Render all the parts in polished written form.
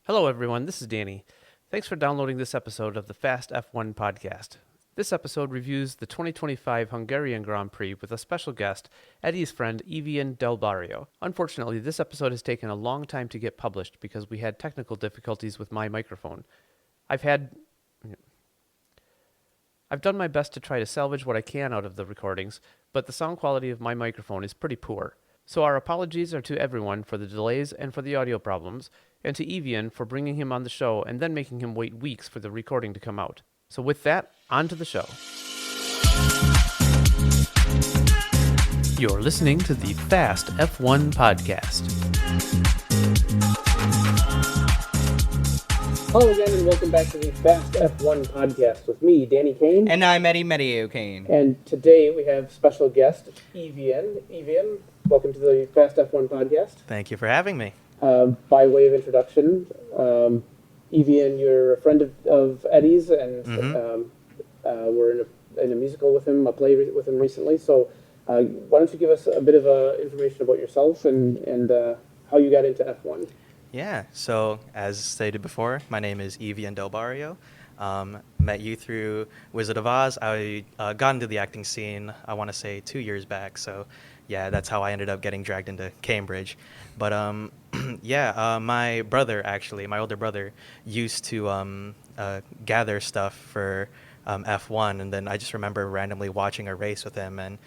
Hello, everyone. This is Danny. Thanks for downloading this episode of the Fast F1 podcast. This episode reviews the 2025 Hungarian Grand Prix with a special guest, Eddie's friend Evian del Barrio. Unfortunately, this episode has taken a long time to get published because we had technical difficulties with my microphone. I've done my best to try to salvage what I can out of the recordings, but the sound quality of my microphone is pretty poor. So our apologies are to everyone for the delays and for the audio problems, and to Evian for bringing him on the show and then making him wait weeks for the recording to come out. So with that, on to the show. You're listening to the Fast F1 podcast. Hello again, and welcome back to the Fast F1 podcast with me, Danny Kane. And I'm Eddie Medio Kane. And today we have special guest, Evian. Evian, welcome to the Fast F1 podcast. Thank you for having me. By way of introduction, Evian, you're a friend of Eddie's, and we're in a musical with him, a play with him recently. So why don't you give us a bit of information about yourself and how you got into F1? Yeah, so as stated before, my name is Evian del Barrio. Met you through Wizard of Oz. I got into the acting scene, I want to say 2 years back. So yeah, that's how I ended up getting dragged into Cambridge. But my brother, actually, my older brother, used to gather stuff for F1. And then I just remember randomly watching a race with him, and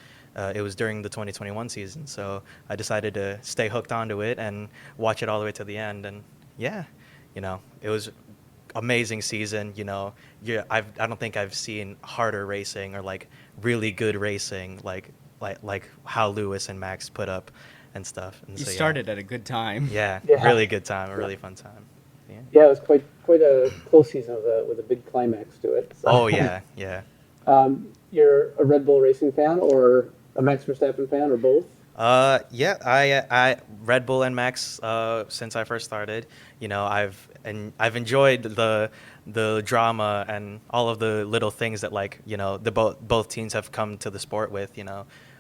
it was during the 2021 season, so I decided to stay hooked onto it and watch it all the way to the end. And yeah, it was amazing season. I don't think I've seen harder racing or like really good racing like how Lewis and Max put up and stuff. And you started at a good time. Yeah, really good time, a really fun time. Yeah, it was quite a close season with a big climax to it. So. Oh yeah. You're a Red Bull racing fan or a Max Verstappen fan, or both? I Red Bull and Max since I first started. I've enjoyed the drama and all of the little things that both teams have come to the sport with.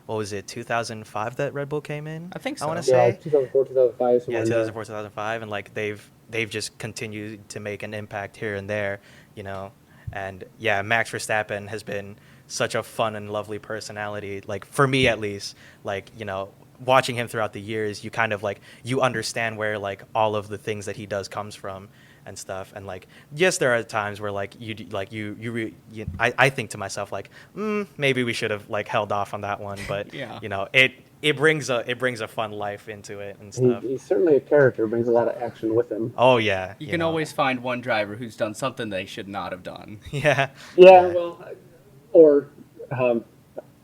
What was it, 2005 that Red Bull came in? I think so. I want to say 2004, 2005. Yeah, 2004, 2005, and they've just continued to make an impact here and there. And yeah, Max Verstappen has been such a fun and lovely personality, for me at least. Watching him throughout the years, you kind of you understand where all of the things that he does comes from and stuff. And yes, there are times where I think to myself maybe we should have held off on that one, but yeah. It brings a fun life into it and stuff. He's certainly a character, brings a lot of action with him. Oh yeah, you can always find one driver who's done something they should not have done. Yeah, well, or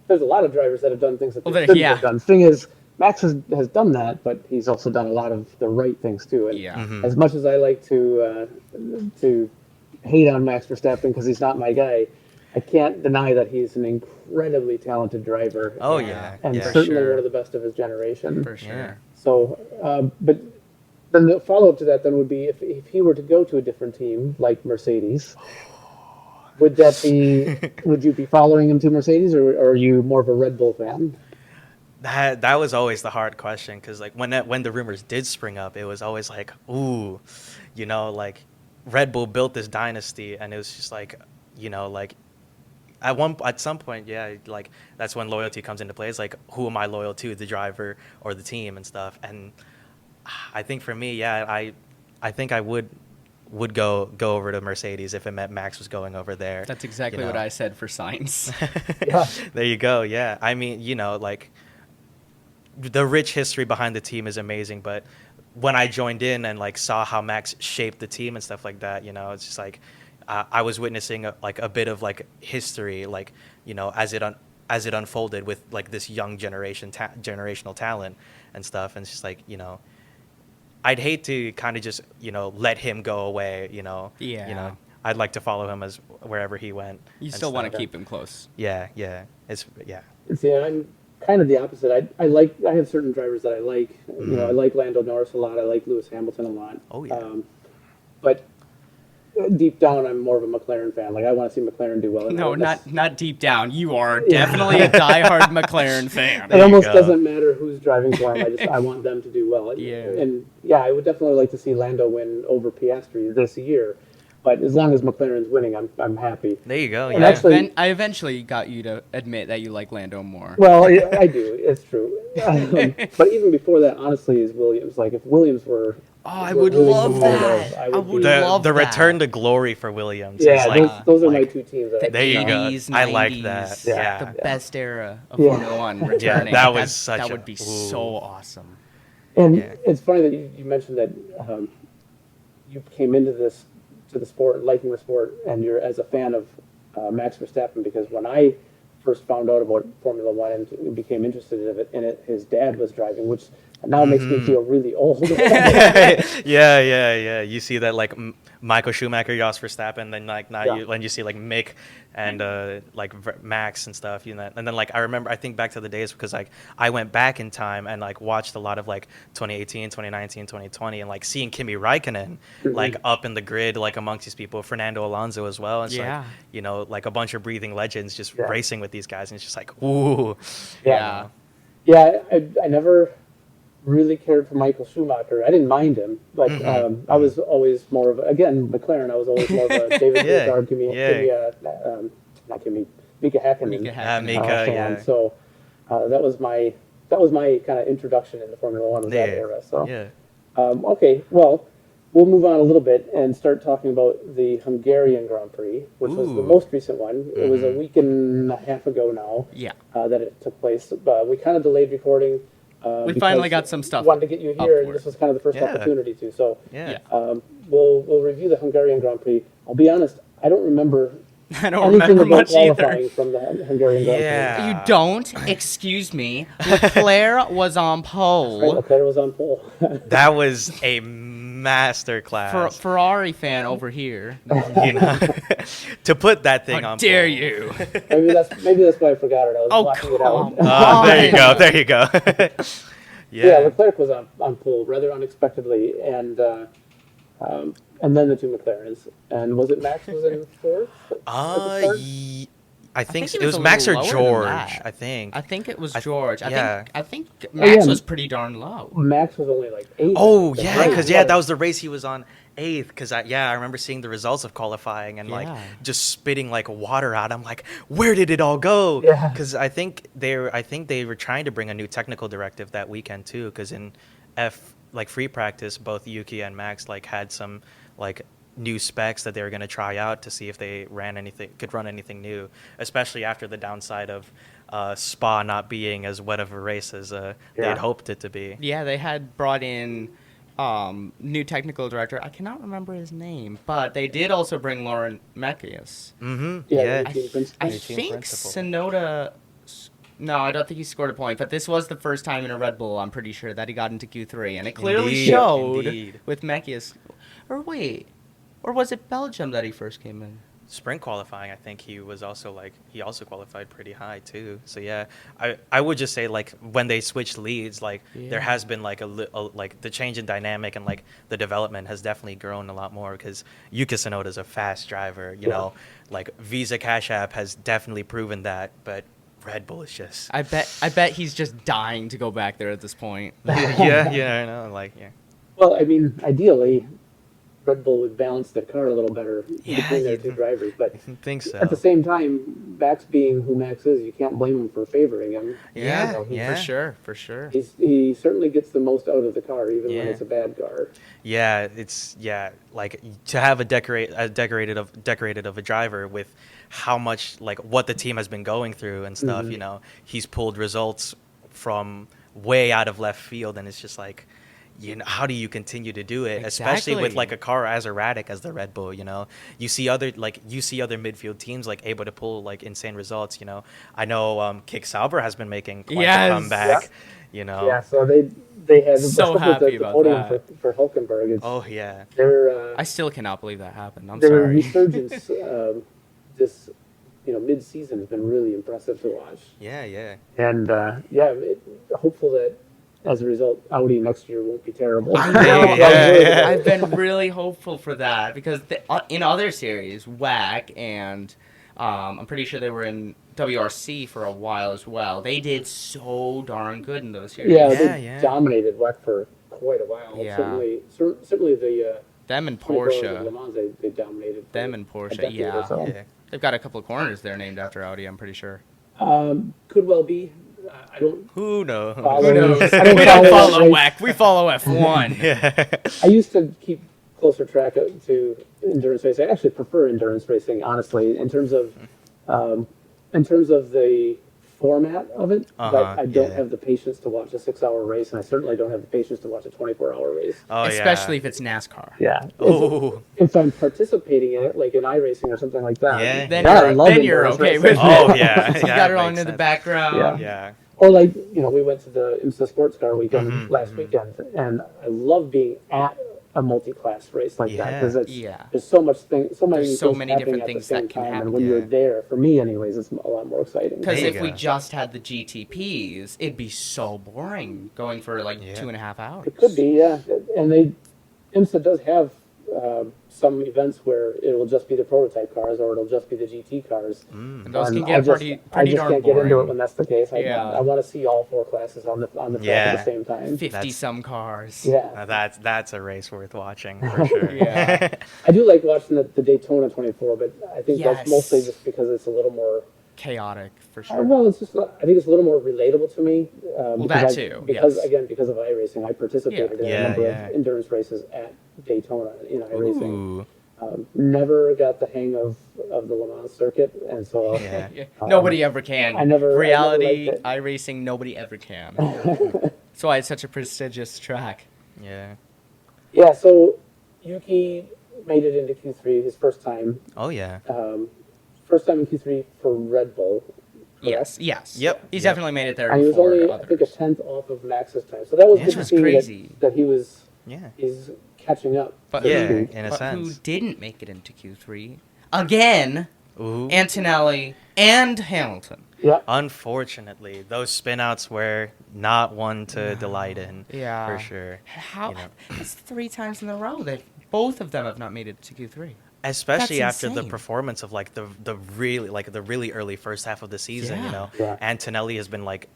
there's a lot of drivers that have done things that they shouldn't have done. The thing is, Max has done that, but he's also done a lot of the right things too. And yeah. Mm-hmm. As much as I like to hate on Max Verstappen because he's not my guy, I can't deny that he's an incredibly talented driver. Oh, and certainly one of the best of his generation. For sure. Yeah. So, but then the follow-up to that then would be if he were to go to a different team like Mercedes, would you be following him to Mercedes, or are you more of a Red Bull fan? That was always the hard question, because when the rumors did spring up, it was always ooh, Red Bull built this dynasty, and it was just at some point, yeah, that's when loyalty comes into play. It's who am I loyal to, the driver or the team and stuff? And I think for me, yeah, I think I would go over to Mercedes if it meant Max was going over there. That's exactly what I said for Sainz. Yeah. There you go. Yeah, I mean, the rich history behind the team is amazing, but when I joined in and saw how Max shaped the team and stuff like that, it's just I was witnessing a bit of history, as it unfolded with this young generational talent and stuff. And it's just I'd hate to kind of just let him go away. Yeah. I'd like to follow him as wherever he went. You still want to keep him close. Yeah. See, I'm kind of the opposite. I have certain drivers that I like. I like Lando Norris a lot. I like Lewis Hamilton a lot. Oh yeah. But deep down, I'm more of a McLaren fan. Like I want to see McLaren do well. And No, that's- not deep down. You are definitely a diehard McLaren fan. It There you almost go. doesn't matter who's driving for him. I want them to do well. Yeah. And yeah, I would definitely like to see Lando win over Piastri this year. But as long as McLaren's winning, I'm happy. There you go. And Yeah. actually- I eventually got you to admit that you like Lando more. Well, I do. It's true. But even before that, honestly, is Williams. Like if Williams were, Oh, I were would really love competitive, that. I I would would be- love the that. return to glory for Williams. Yeah, is like, those are my like- two teams. That I There you go. 80s, I like 90s, that. Yeah. Yeah. The best era of Yeah. Formula One returning. that was such that a- would be ooh. so awesome. And Yeah. it's funny that you mentioned that you came into the sport, liking the sport, and you're as a fan of Max Verstappen. Because when I first found out about Formula One and became interested in it, his dad was driving, which now makes me feel really old. yeah. You see that like Michael Schumacher, Jos Verstappen, then like now Yeah. when you see like Mick and Max and stuff, you know, and then like I think back to the days because like I went back in time and like watched a lot of like 2018, 2019, 2020, and like seeing Kimi Raikkonen like up in the grid like amongst these people, Fernando Alonso as well. It's Yeah. like, you know, like a bunch of breathing legends just Yeah. racing with these guys, and it's just like ooh, Yeah. Yeah, I never really cared for Michael Schumacher. I didn't mind him, but I was always more of again McLaren. I was always more of a David Yeah, Coulthard, Mika Hakkinen Mika Hakkinen. Mika, fan. yeah. So that was my kind of introduction into Formula One was that Yeah. era. So Yeah. okay, well, we'll move on a little bit and start talking about the Hungarian Grand Prix, which was the Ooh. most recent one. It was a week and a half ago now Yeah. that it took place. We kind of delayed recording. We because finally got some stuff Wanted to get you up here, for and this it. was kind of the first Yeah. opportunity to. So Yeah. we'll review the Hungarian Grand Prix. I'll be honest, I don't remember I don't anything remember about much either. qualifying from the Hungarian Grand Yeah. You don't? Excuse me. Leclerc was on Prix. Right, pole. Leclerc was on pole. That was a master class. Ferrari fan over here. You know, to put that thing How on. dare pole. you? maybe that's why I forgot it. I was Oh, blocking it come out. on. There you go. There you go. Yeah, Leclerc was on pole rather unexpectedly, and then the two McLarens. And was it Max was in fourth? at the start? I think he it was was a Max or little lower than George. that. I think. I think it was I- George. yeah. I think Max yeah. was pretty darn low. Max was only like 8. Oh I think. yeah, Right. because that was the race he was on 8th. Because I remember seeing the results of qualifying and like Yeah. just spitting like water out. I'm like, where did it all go? Yeah. Because I think they were trying to bring a new technical directive that weekend too. Because in free practice, both Yuki and Max like had some like new specs that they were going to try out to see if they could run anything new, especially after the downside of Spa not being as wet of a race as they Yeah. had hoped it to be. Yeah, they had brought in new technical director. I cannot remember his name, but they did also bring Lauren Mekius. Mm-hmm. Yeah, Yeah. the team principal. I New team think principal. Sonoda. No, I don't think he scored a point, but this was the first time in a Red Bull, I'm pretty sure, that he got into Q3, and it clearly Indeed, showed indeed. with Mekius. Or was it Belgium that he first came in? Sprint qualifying, I think he also qualified pretty high too. So yeah, I would just say like when they switched leads, like Yeah. there has been like like the change in dynamic and like the development has definitely grown a lot more because Yuki Tsunoda is a fast driver. You know, like Visa Cash App has definitely proven that, but Red Bull is just I bet he's just dying to go back there at this point. yeah, I know, like yeah. Well, I mean, ideally, Red Bull would balance their car a little better Yeah, between their you two drivers. But I think so. at the same time, Max being who Max is, you can't blame him for favoring him. Yeah, You know, yeah. For sure. He certainly gets the most out of the car, even when Yeah. it's a bad car. Yeah, it's like to have a decorated of a driver with how much like what the team has been going through and stuff. You know, he's pulled results from way out of left field, and it's just like, you know, how do you continue to do it, especially with Exactly. like a car as erratic as the Red Bull? You know, you see other midfield teams like able to pull like insane results. You know, I know Kick Sauber has been making quite Yes. a comeback. Yeah. You know, Yeah, so they had So especially happy the about podium that. for Hulkenberg. It's, oh yeah. their I still cannot believe that happened. I'm their sorry. resurgence this mid-season has been really impressive to watch. Yeah, yeah. And hopeful that as a result, Audi next year won't be terrible. I know. Yeah. I've been really hopeful for that because in other series, WAC and I'm pretty sure they were in WRC for a while as well. They did so darn good in those series. Yeah, Yeah, they yeah. dominated WEC for quite a while. Yeah. Certainly the Them and 24 hours of Le Porsche. Mans, they dominated. For Them and a Porsche, decade yeah. or so. Yeah. They've got a couple of corners there named after Audi, I'm pretty sure. Could well be. I don't. Who knows? Follow- Who knows? I don't We don't follow follow race. WAC. We follow F1. Yeah. I used to keep closer track to endurance racing. I actually prefer endurance racing, honestly, in terms of the format of it. But I don't yeah. have the patience to watch a 6-hour race, and I certainly don't have the patience to watch a 24-hour race. Oh, Especially yeah. if it's NASCAR. Yeah. Oh. If I'm participating in it, like in iRacing or something like that. Yeah. Then I you're, love then you're endurance okay racing. with it. Oh, yeah. You Yeah, got it that on makes in the sense. background. Yeah. Or like, we went to the IMSA Sports Car weekend last mhm. weekend, and I love being at a multi-class race like that because Yeah. there's so many things There's so things many happening different at the things same that can time, happen. and when Yeah. you're there, for me anyways, it's a lot more exciting. Because There you if we go. just had the GTPs, it'd be so boring going for like Yeah. 2.5 hours. It could be, yeah, and IMSA does have some events where it will just be the prototype cars or it'll just be the GT cars. And those And can get pretty I just darn can't boring. get into it when that's the case. Yeah. I want to see all 4 classes on the track at Yeah. the same time. 50-some cars. Yeah. Now that's a race worth watching for sure. Yeah. I do like watching the Daytona 24, but I think Yes. that's mostly just because it's a little more. Chaotic, for sure. Well, it's just. I think it's a little more relatable to me. that too, Because yes. again, because of iRacing, I participated in Yeah, a number yeah. of endurance races at Daytona in iRacing. Ooh. Never got the hang of the Le Mans circuit, and so Yeah. Nobody ever can. I never Reality, liked it. iRacing, nobody ever can. That's why it's such a prestigious track. Yeah. yeah. So Yuki made it into Q3 his first time. Oh yeah. First time in Q3 for Red Bull. Yes, yes. Yep, He's yep. definitely made it there And he was before only, I others. think, a tenth off of Max's time. So that was Which good to was see crazy. that he was Yeah. he's catching up. But Yeah, who, in a but who sense. didn't make it into Q3? Again, Ooh. Antonelli and Hamilton. Yeah. Unfortunately, those spinouts were not one to delight in. Yeah. For sure. How? You know. It's 3 times in a row that both of them have not made it to Q3. Especially That's after the insane. performance of like the really early first half of the season, Yeah. you know. Yeah. Antonelli has been like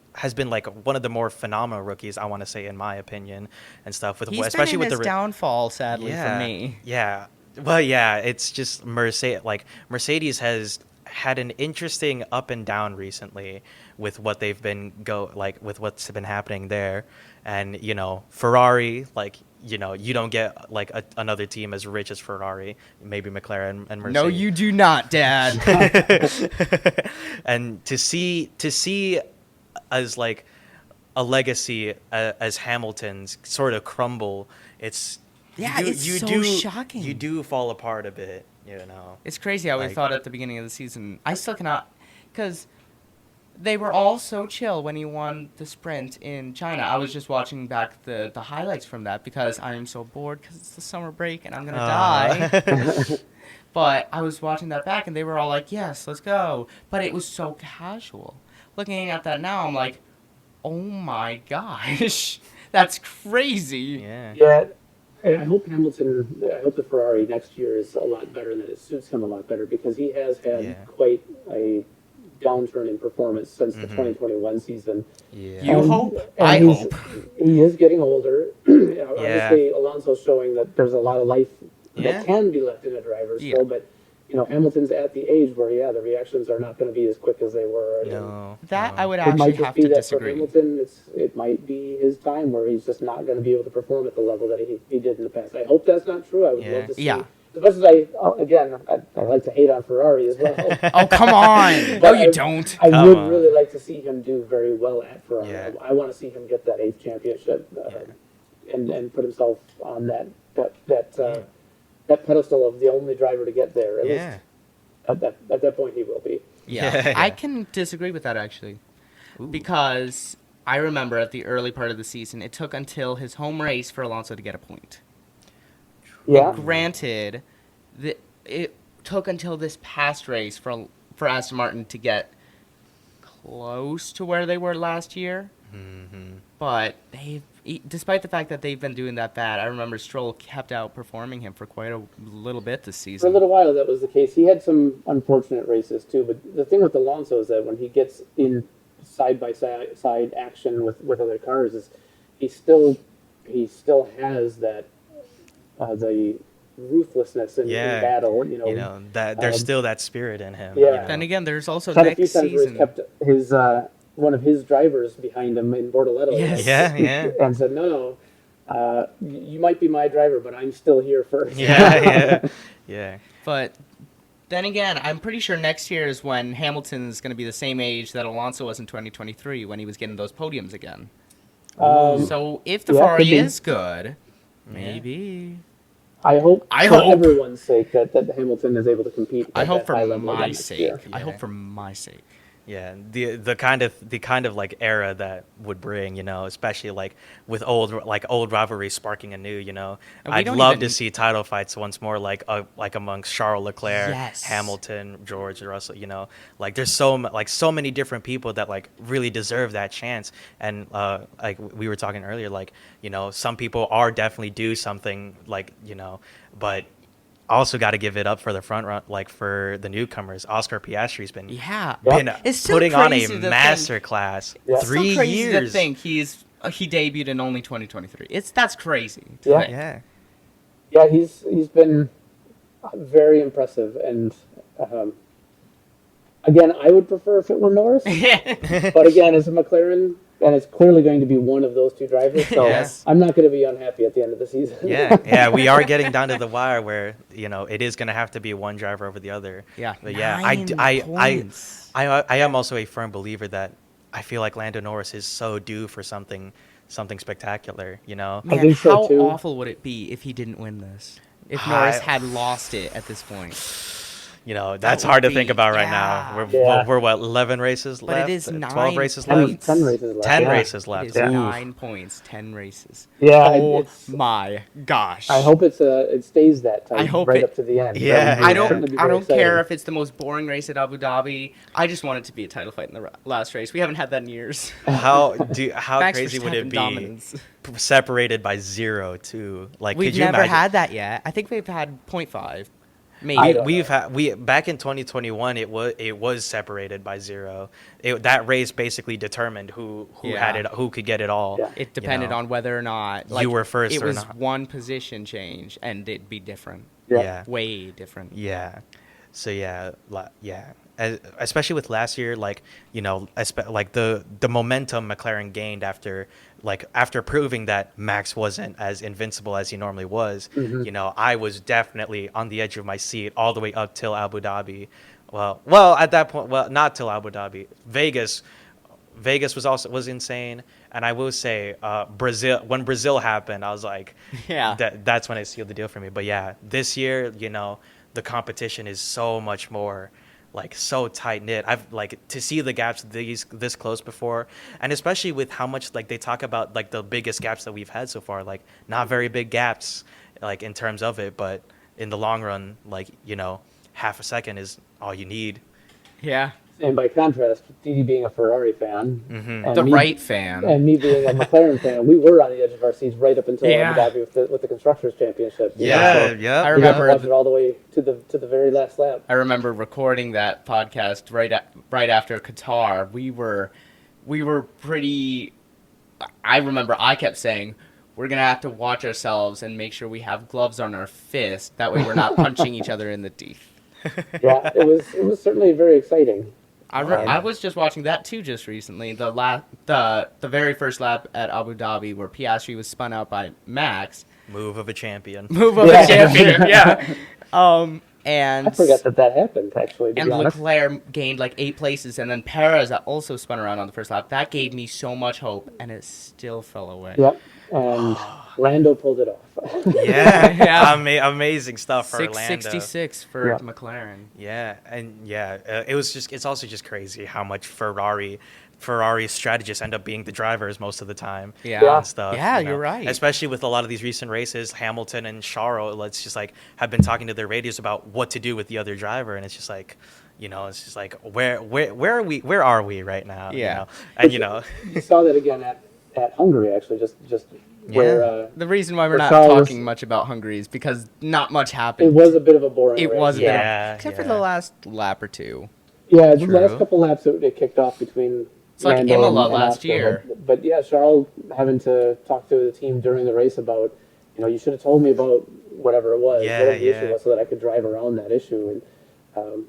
one of the more phenomenal rookies, I want to say, in my opinion, and stuff with He's especially been in with his the downfall, sadly, yeah, for me. Yeah. Well, yeah, it's just Mercedes has had an interesting up and down recently with what they've been with what's been happening there, and you know Ferrari, like you know you don't get like another team as rich as Ferrari, maybe McLaren and Mercedes. No, you do not, Dad. And to see as like a legacy as Hamilton's sort of crumble, it's Yeah, it's so shocking. You do fall apart a bit, you know. It's crazy how we Like- thought at the beginning of the season. I still cannot, because they were all so chill when he won the sprint in China. I was just watching back the highlights from that because I am so bored because it's the summer break and I'm gonna die. But I was watching that back and they were all like, "Yes, let's go." But it was so casual. Looking at that now, I'm like, "Oh my gosh, that's crazy." Yeah. Yeah. And I hope the Ferrari next year is a lot better and that it suits him a lot better because he has had Yeah. quite a downturn in performance since the Mhm. 2021 season. Yeah. You And- hope? and I he's- hope. He is getting older. Obviously, Alonso's showing that there's a lot of life Yeah. that can be left in a driver Yeah. still, but Hamilton's at the age where the reactions are not going to be as quick as they were. And No. That no. I would it might actually just have be to that disagree. for Hamilton. It might be his time where he's just not going to be able to perform at the level that he did in the past. I hope that's not true. I would Yeah. love to see. Yeah. As much as I like to hate on Ferrari as well. Oh, come on. No, But you don't. I Come would on. really like to see him do very well at Ferrari. Yeah. I want to see him get that 8th championship and put himself on that pedestal of the only driver to get there. At least Yeah. at that point, he will be. Yeah, Yeah. I can disagree with that actually, because I remember at the early part of the season, it took until his home race for Alonso to get a point. Yeah. Granted, it took until this past race for Aston Martin to get close to where they were last year, But despite the fact that they've been doing that bad, I remember Stroll kept outperforming him for quite a little bit this For a season. little while, that was the case. He had some unfortunate races too, but the thing with Alonso is that when he gets in side by side action with other cars, is he still has that the ruthlessness in battle. That there's still that spirit in him. Yeah. Then again, there's also Had a few next times where season. he's kept his one of his drivers behind him in Bortoletto. Yes. Yeah. And said, no, you might be my driver, but I'm still here first. Yeah. But then again, I'm pretty sure next year is when Hamilton is going to be the same age that Alonso was in 2023 when he was getting those podiums again. So if the Ferrari could be. is good, maybe. I hope I for hope. everyone's sake that Hamilton is able to compete. I at hope that for high level my again next sake. year. I hope for my sake. Yeah, the kind of like era that would bring, especially like with old rivalry sparking anew, And we I'd don't love even- to see title fights once more, like amongst Charles Leclerc, Yes. Hamilton, George Russell, like there's so many different people that like really deserve that chance, and like we were talking earlier, like some people are definitely due something, like but. Also got to give it up for the front run, like for the newcomers. Oscar Piastri's been been It's still putting on a crazy to think- master class. Yeah. It's 3 so crazy years. to think he debuted in only 2023. That's crazy. to Yeah. think. Yeah, he's been very impressive, and again, I would prefer if it were Norris, but again, it's a McLaren, and it's clearly going to be one of those two drivers. So Yes. I'm not going to be unhappy at the end of the season. Yeah, we are getting down to the wire where it is going to have to be one driver over the other. Yeah. But yeah, 9 points. I am also a firm believer that I feel like Lando Norris is so due for something spectacular. Man, think so, how too. awful would it be if he didn't win this? If Norris had lost it at this point. That's would hard to be- think about right yeah. now. Yeah. We're what, 11 races But left? it is 12 9 races points. left? 10 races left. 10 yeah. races It left. is Oof. 9 points, 10 races. Yeah, Oh it's, my gosh. I hope it stays that tight I hope right it- up to the end. Yeah, That would I certainly be don't very exciting. care if it's the most boring race at Abu Dhabi. I just want it to be a title fight in the last race. We haven't had that in years. How Max crazy would it Verstappen be dominance. separated by 0 too? Like, We've could you never imagine? had that yet. I think we've had 0.5. Maybe. I don't We back in 2021 it was separated by 0. That race basically determined who Yeah. had it, who could get it all. Yeah. It depended on whether or not You were first It or was not. one position change, and it'd be different, Yeah. way different. Yeah. So yeah. Especially with last year, like like the momentum McLaren gained after proving that Max wasn't as invincible as he normally was. I was definitely on the edge of my seat all the way up till Abu Dhabi. Well, at that point, not till Abu Dhabi. Vegas was insane, and I will say, when Brazil happened, I was like, Yeah. that's when it sealed the deal for me. But yeah, this year, the competition is so much more, like, so tight knit. I've to see the gaps this close before, and especially with how much like they talk about like the biggest gaps that we've had so far, like not very big gaps, like in terms of it, but in the long run, like half a second is all you need. Yeah. And by contrast, Didi being a Ferrari fan, and The me, right fan. and me being a McLaren fan, we were on the edge of our seats right up until Yeah. Abu Dhabi with the Constructors' Championship. Yeah, So yeah. I we got to remember watch it all the way to the very last lap. I remember recording that podcast right after Qatar. We were pretty. I remember I kept saying we're gonna have to watch ourselves and make sure we have gloves on our fist. That way we're not punching each other in the teeth. Yeah, it was certainly very exciting. I was just watching that too just recently. The very first lap at Abu Dhabi where Piastri was spun out by Max. Move of a champion. Move of Yeah. a champion. Yeah. And I forgot that happened, actually, to And be honest. Leclerc gained like 8 places, and then Perez also spun around on the first lap. That gave me so much hope, and it still fell away. Yep, and Lando pulled it off. Yeah, Yeah. Amazing stuff for Orlando. 666 for Yeah. McLaren. Yeah, and yeah, it's also just crazy how much Ferrari Ferrari's strategists end up being the drivers most of the time. Yeah. And stuff. Yeah, you know? you're right. Especially with a lot of these recent races, Hamilton and Charles, let's just like have been talking to their radios about what to do with the other driver, and it's just like, it's just like where are we right now? Yeah. And You saw that again at Hungary, actually, just where The reason why we're For not Charles- talking much about Hungary is because not much happened. it was a bit of a boring It race. was a bit of- Yeah, except for yeah. the last lap or two. Yeah, the last True. couple laps it kicked off between. It's like Lando Imola and last Oscar, year. But yeah, Charles having to talk to the team during the race about, you should have told me about whatever it was, Yeah, whatever the yeah. issue was, so that I could drive around that issue. And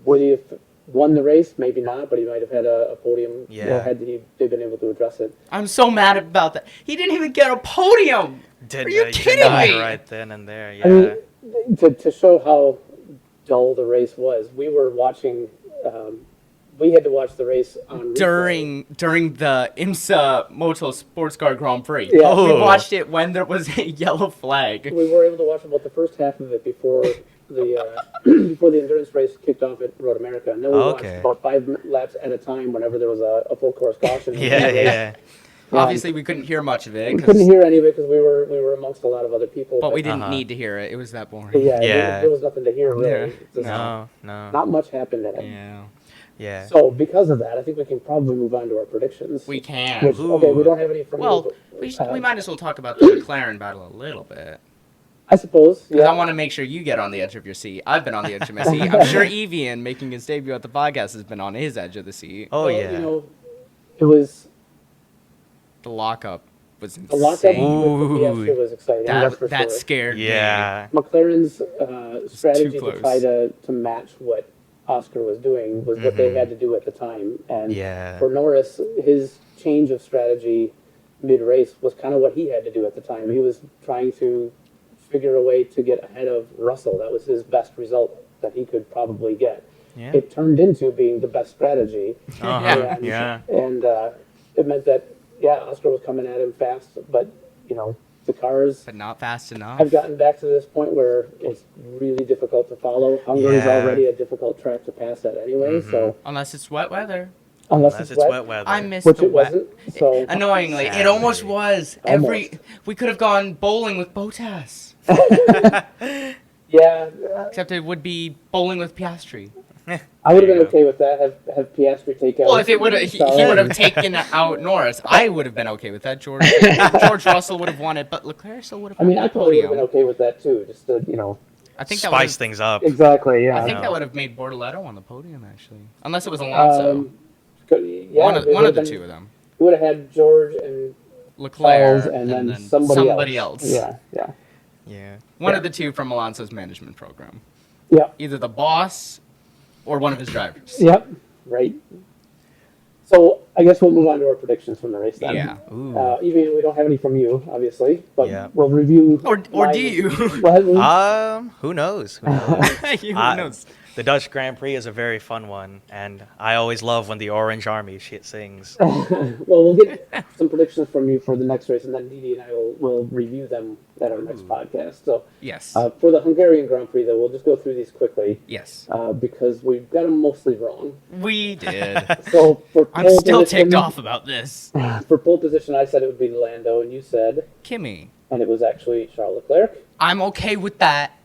would he have won the race? Maybe not, but he might have had a podium. Yeah. Had they been able to address it. I'm so mad about that. He didn't even get a podium. Are you kidding me? Right then and there, yeah. I mean, to show how dull the race was, we were watching. We had to watch the race on replay. During the IMSA Moto Sports Car Grand Prix. Yeah. We Oh. watched it when there was a yellow flag. We were able to watch about the first half of it before the before the endurance race kicked off at Road America, and then we Okay. watched about 5 laps at a time whenever there was a full course caution. Yeah. Obviously, we couldn't hear much of it, We couldn't hear any of it because we were amongst a lot of other people. but we didn't Uh-huh. need to hear it. It was that boring. yeah, Yeah. there was nothing to hear really. Yeah. Just No. Not much happened in it. Yeah. Yeah. So because of that, I think we can probably move on to our predictions. We can. Which, okay, we don't have any from Well, you. we might as well talk about the McLaren battle a little bit. I suppose. Because Yeah. I want to make sure you get on the edge of your seat. I've been on the edge of my seat. I'm sure Evian, making his debut at the podcast, has been on his edge of the seat. Oh, Well, yeah. It was The lockup was the lockup insane. with the Fiesta was exciting. that's for That sure. scared me. Yeah. McLaren's strategy to close. try to match what Oscar was doing was what they had to do at the time. And Yeah. for Norris, his change of strategy mid-race was kind of what he had to do at the time. He was trying to figure a way to get ahead of Russell. That was his best result that he could probably get. Yeah. It turned into being the best strategy. Uh-huh. And, Yeah. and it meant that, Oscar was coming at him fast, but, the cars But not fast enough. have gotten back to this point where it's really difficult to follow. Hungary's Yeah. already a difficult track to pass at anyway, so Unless it's wet weather. unless Unless it's wet, weather. I missed which the it wet. wasn't. So Annoyingly, it almost Sadly. was. We could have gone bowling with Bottas. yeah, Except it would be bowling with Piastri. I would have There been you go. okay with that. Have Piastri take out. Well, if it would have, he Charles. would have taken out Norris. I would have been okay with that. George Russell would have won it, but Leclerc still would have. I mean, won I the probably would have podium. been okay with that too. Just to, I think that would Spice have, things up. exactly. Yeah. I think that would have made Bortoletto on the podium actually, unless it was Alonso. Yeah, one it of would've the been- two of them. We would have had George and Leclerc Charles, and then somebody else. Yeah. Yeah. One Yeah. of the two from Alonso's management program. Yeah. Either the boss or one of his drivers. Yep. Right. So I guess we'll move on to our predictions from the race then. Yeah. Ooh. Even we don't have any from you, obviously, but Yeah. we'll review. Or mine. do you? Well, Who knows? Who knows? Who I- knows? The Dutch Grand Prix is a very fun one, and I always love when the Orange Army shit sings. well, we'll get some predictions from you for the next race, and then Didi and I will review them at our next podcast. So Yes. for the Hungarian Grand Prix, though, we'll just go through these quickly Yes. because we've got them mostly wrong. We did. So for I'm pole still position, ticked off about this. For pole position, I said it would be Lando, and you said, Kimmy. and it was actually Charles Leclerc. I'm okay with that.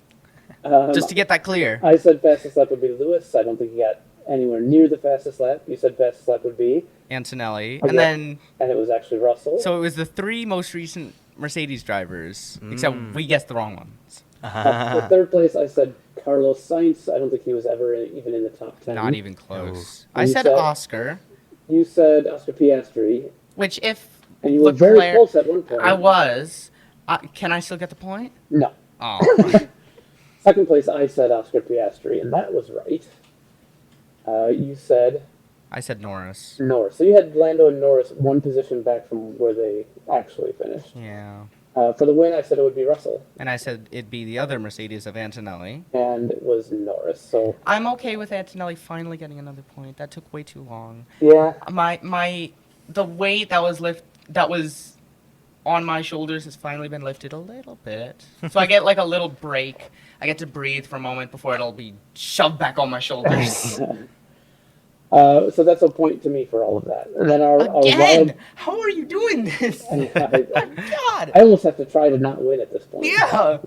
Just to get that clear. I said fastest lap would be Lewis. I don't think he got anywhere near the fastest lap. You said fastest lap would be, Antonelli. Okay. And then, and it was actually Russell. so it was the three most recent Mercedes drivers, except we guessed the wrong ones. For third place, I said Carlos Sainz. I don't think he was ever even in the top 10. Not even close. And I you said said- Oscar, You said Oscar Piastri, which if and you were very Leclerc- close at one point. I was, can I still get the point? No. Oh. Second place, I said Oscar Piastri, and that was right. You said I said Norris. Norris. So you had Lando and Norris one position back from where they actually finished. Yeah. For the win, I said it would be Russell, And I said it'd be the other Mercedes of Antonelli. and it was Norris. So I'm okay with Antonelli finally getting another point. That took way too long. yeah, The weight that was on my shoulders has finally been lifted a little bit. So I get like a little break. I get to breathe for a moment before it'll be shoved back on my shoulders. So that's a point to me for all of that. And then our Again, wild. how are you doing this? I, God. I almost have to try to not win at this point. Yeah.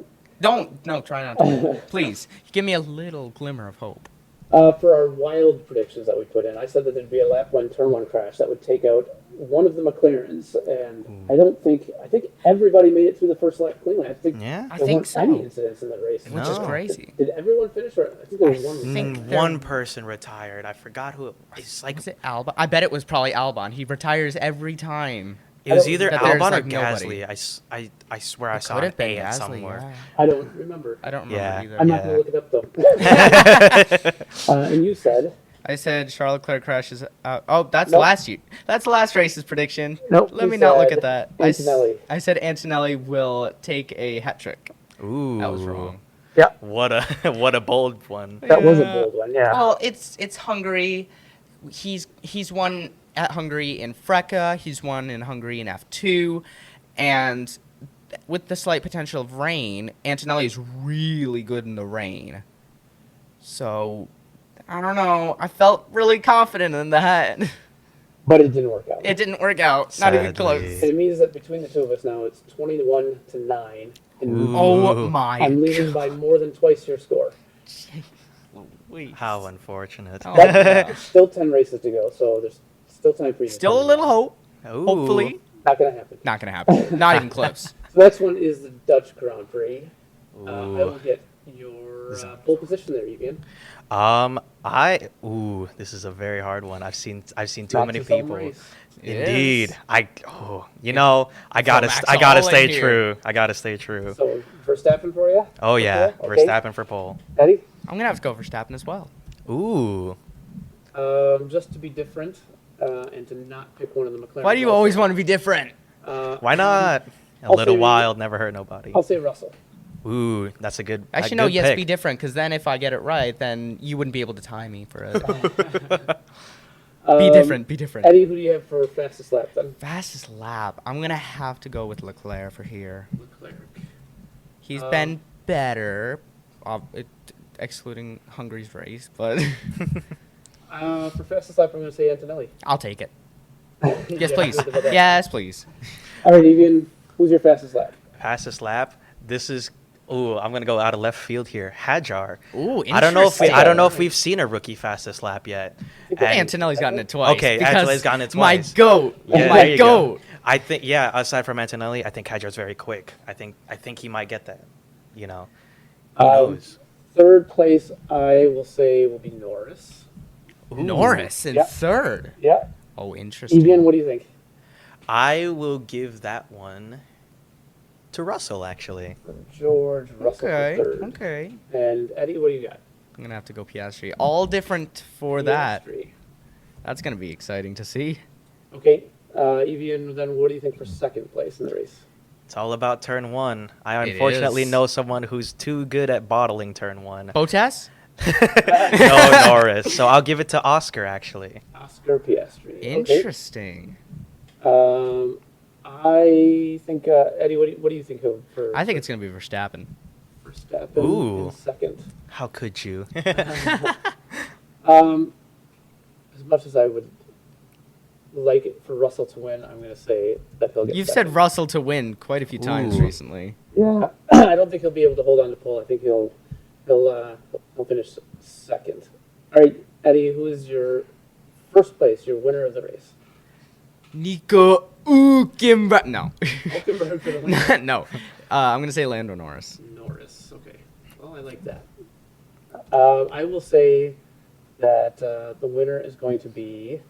No, try not to. Please, give me a little glimmer of hope. For our wild predictions that we put in, I said that there'd be a lap one, turn one crash that would take out one of the McLarens, and I think everybody made it through the first lap cleanly. I think Yeah. I there think weren't so. any incidents in the race. Which is No. crazy. Did everyone finish? Or I think there was one. think One person retired. I forgot who. It's like Was it Albon? I bet it was probably Albon. He retires every time. it was I don't- either that there's, Albon or like, nobody. Gasly. I swear I It saw could an have been A at Gasly, somewhere. yeah. I don't remember. I don't remember Yeah. either. I'm not Yeah. going to look it up though. And you said I said Charles Leclerc crashes out. Oh, that's Nope. last year. That's last race's prediction. Nope, Let you me not look said at that. Antonelli. I said Antonelli will take a hat trick. Ooh, That was wrong. yeah, What a what a bold one. that was a Yeah. bold one. Yeah. Well, it's Hungary. He's won at Hungary in Freca. He's won in Hungary in F2, and with the slight potential of rain, Antonelli is really good in the rain. So I don't know. I felt really confident in that. But it didn't work out. It didn't work out. Not even close. Sadly. It means that between the two of us now, it's 21-9. And Ooh. Oh my! I'm leading by more than twice your score. Wait. How unfortunate. Oh, But yeah. still 10 races to go, so there's still time for you. to Still a come little in. hope. Ooh. Hopefully, Not going to happen. not gonna happen. Not even close. So the next one is the Dutch Grand Prix. I Ooh. will get your pole position there, Evian. This is a very hard one. I've seen too Not many to some people. race. Indeed. Yes. I Max gotta all stay in here. true. I gotta stay true. So Verstappen for you? Oh yeah, Okay. Verstappen for pole. Eddie? I'm gonna have to go for Verstappen as well. Ooh. Just to be different and to not pick one of the McLaren. Why do you always want to be different? Why not? A I'll little say- wild never hurt nobody. I'll say Russell. Ooh, that's a good. Actually, a no. good Yes, pick. be different. Because then, if I get it right, then you wouldn't be able to tie me for it. Be different. Be different. Eddie, who do you have for fastest lap then? Fastest lap. I'm gonna have to go with Leclerc for here. Leclerc. He's Um, been better, excluding Hungary's race, but For fastest lap, I'm going to say Antonelli. I'll take it. Yes, Yeah, please. good about that. Yes, please. All right, Evian, who's your fastest lap? Fastest lap. This is. Ooh, I'm gonna go out of left field here. Hajar. Ooh, I don't know if interesting. we've seen a rookie fastest lap yet. think And- Antonelli's gotten it twice. Okay, because Antonelli's gotten it My twice. goat. Yeah, there my you go. goat. I think aside from Antonelli, I think Hajar's very quick. I think he might get that. You know. Who knows? Third place, I will say, will be Norris. Ooh. Norris in Yeah. third. Yeah. Oh, interesting. Evian, what do you think? I will give that one to Russell actually. George Russell Okay. for third. Okay. And Eddie, what do you got? I'm gonna have to go Piastri. All different for that. Piastri. That's gonna be exciting to see. Okay. Evian, then what do you think for second place in the race? It's all about turn one. I It unfortunately is. know someone who's too good at bottling turn one. Bottas? No, Norris. So I'll give it to Oscar actually. Oscar Piastri. Okay. Interesting. I think, Eddie, what do you think of for I think it's gonna be Verstappen. Verstappen Ooh. in second? How could you? As much as I would like it for Russell to win, I'm going to say that he'll get You've second. said Russell to win quite a few times Ooh. recently. Yeah, I don't think he'll be able to hold on to pole. I think he'll finish second. All right, Eddie, who is your first place, your winner of the race? Nico Hülkenberg. No. Hülkenberg for the win. No. I'm gonna say Lando Norris. Norris. Okay. Well, I like that. I will say that the winner is going to be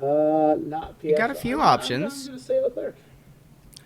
not Piastri. You got a few I'm options. going to say Leclerc.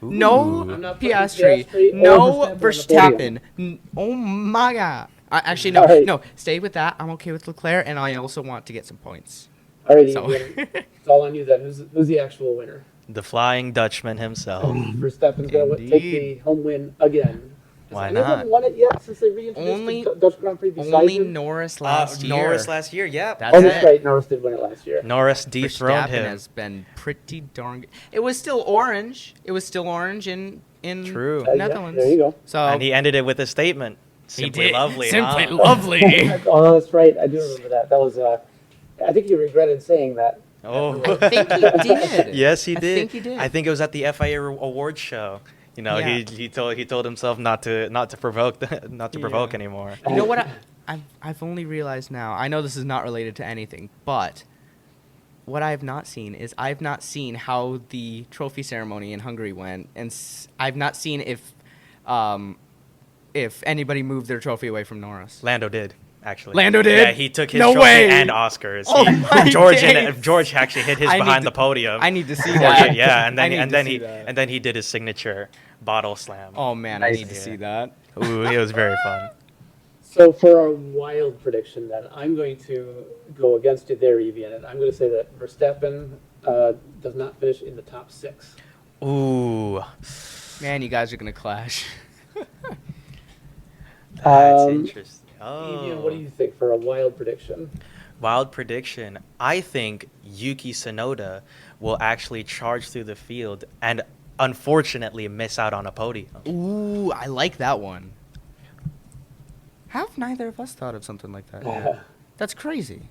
No I'm not putting Piastri. Piastri or No Verstappen on the Verstappen. Oh my god. Actually, no. All right. No. Stay with that. I'm okay with Leclerc, and I also want to get some points. All right, So- it's all on you then. Who's the actual winner? The Flying Dutchman himself. Verstappen's going to take the Indeed. home win again. Has Why anyone not? won it yet since they reintroduced Only- the Dutch Grand Prix besides Only him? Norris last year. Norris last year, yeah. That's Oh, that's it. right. Norris did win it last year. Norris dethroned Verstappen him. has been pretty darn good. It was still orange. It was still orange in True. Yeah, Netherlands. there you go. So And he ended it with a statement. he Simply did. lovely. Simply huh? lovely. Oh, that's right. I do remember that. That I think he regretted saying that. Oh, I think he did. yes, he I did. think he did. I think it was at the FIA awards show. You know, Yeah. he told himself not to provoke provoke anymore. You know what? I've only realized now. I know this is not related to anything, but what I have not seen is I've not seen how the trophy ceremony in Hungary went, and I've not seen if anybody moved their trophy away from Norris. Lando did. Actually, Lando did? Yeah, he took his No trophy way! and Oscars. Oh my days! George actually hit his I need behind to- the podium. I need to see that. Yeah, and I then need and to then see he that. and then he did his signature bottle slam. Oh man, I Nice. need to Yeah. see that. Ooh, it was very fun. So for a wild prediction, then I'm going to go against you there, Evian, and I'm going to say that Verstappen does not finish in the top 6. Ooh, Man, you guys are gonna clash. that's Um, interesting. Evian, what do Oh, you think for a wild prediction? wild prediction. I think Yuki Tsunoda will actually charge through the field and unfortunately miss out on a podium. Ooh, I like that one. How have neither of us thought of something like that? That's crazy.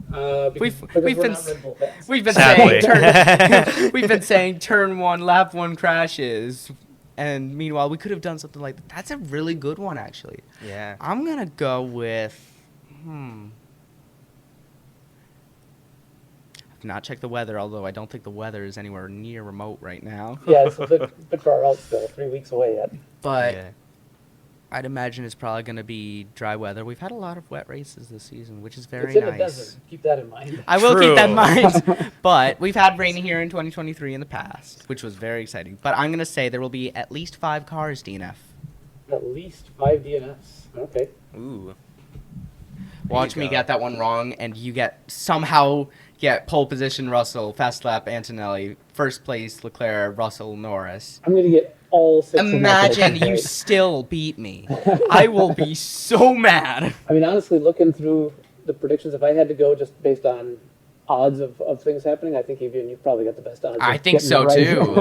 Because We've we're been not Red Bull fans. We've been Sadly. saying we've been saying turn 1, lap 1 crashes, and meanwhile we could have done something like that. That's a really good one, actually. Yeah. I'm gonna go with I've not checked the weather, although I don't think the weather is anywhere near remote right now. Yeah, it's a bit far out still, 3 weeks away yet. But Yeah. I'd imagine it's probably gonna be dry weather. We've had a lot of wet races this season, which is very It's in nice. the desert. Keep that in mind. I will keep that in True. mind. But we've had rain here in 2023 in the past, which was very exciting. But I'm going to say there will be at least 5 cars, DNF. At least 5 DNFs. Okay. Ooh. Watch you me go. get that one wrong, and you somehow get pole position Russell, fast lap Antonelli, first place Leclerc, Russell, Norris. I'm going to get all 6 of my Imagine predictions you right. still beat me. I will be so mad. I mean, honestly, looking through the predictions, if I had to go just based on odds of things happening, I think Evian, you've probably got the best odds. I of think getting so, it right. too. Ooh,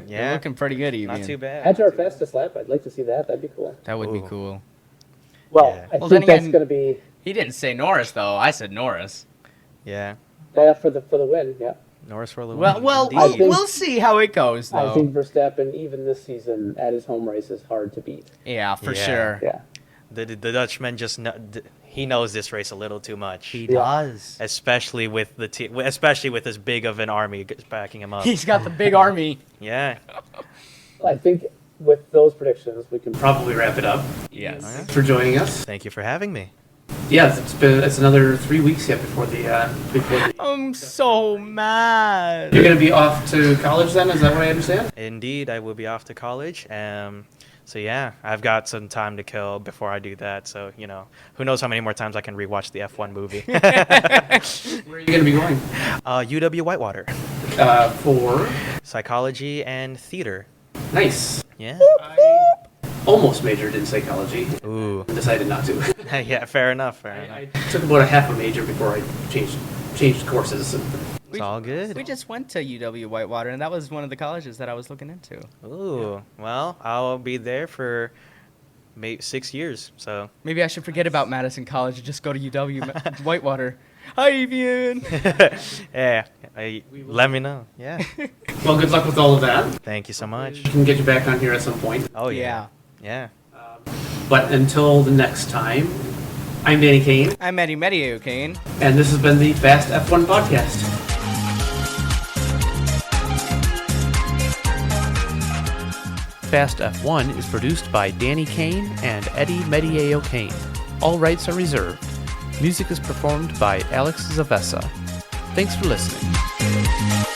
You're yeah. looking pretty good, Evian. Not too bad. Add to our Not too bad. fastest lap. I'd like to see that. That'd be cool. That would be Ooh. cool. Well, Yeah. I Well, think then that's again- going to be He didn't say Norris, though. I said Norris. Yeah. for the win. Yeah, Norris for a little Well, while. I think- we'll see how it goes, though. I think Verstappen, even this season, at his home race, is hard to beat. Yeah, for Yeah. sure. Yeah. The Dutchman just he knows this race a little too much. He Yeah. does. Especially with especially with as big of an army backing him up. He's got the big army. Yeah. I think with those predictions, we can probably wrap it up. Yes. Thanks for joining us. Thank you for having me. Yeah, it's another 3 weeks yet before the I'm so mad. You're gonna be off to college then? Is that what I understand? Indeed, I will be off to college. So yeah, I've got some time to kill before I do that. So who knows how many more times I can rewatch the F1 movie. Where are you gonna be going? UW Whitewater, For psychology and theater. nice. Yeah. I almost majored in psychology. Ooh. Decided not to. Yeah. Fair enough. Fair enough. I took about a half a major before I changed courses. It's all good. We just went to UW Whitewater, and that was one of the colleges that I was looking into. Ooh. Well, I'll be there for maybe 6 years. So. Maybe I should forget about Madison College and just go to UW Whitewater. Hi, Evian. Yeah. Let me know. Yeah. Well, good luck with all of that. Thank you so much. We can get you back on here at some point. Oh yeah. Yeah. But until the next time, I'm Danny Kane, I'm Eddie Medio, Kane. and this has been the Fast F1 Podcast. Fast F1 is produced by Danny Kane and Eddie Mediao Kane. All rights are reserved. Music is performed by Alex Zavessa. Thanks for listening.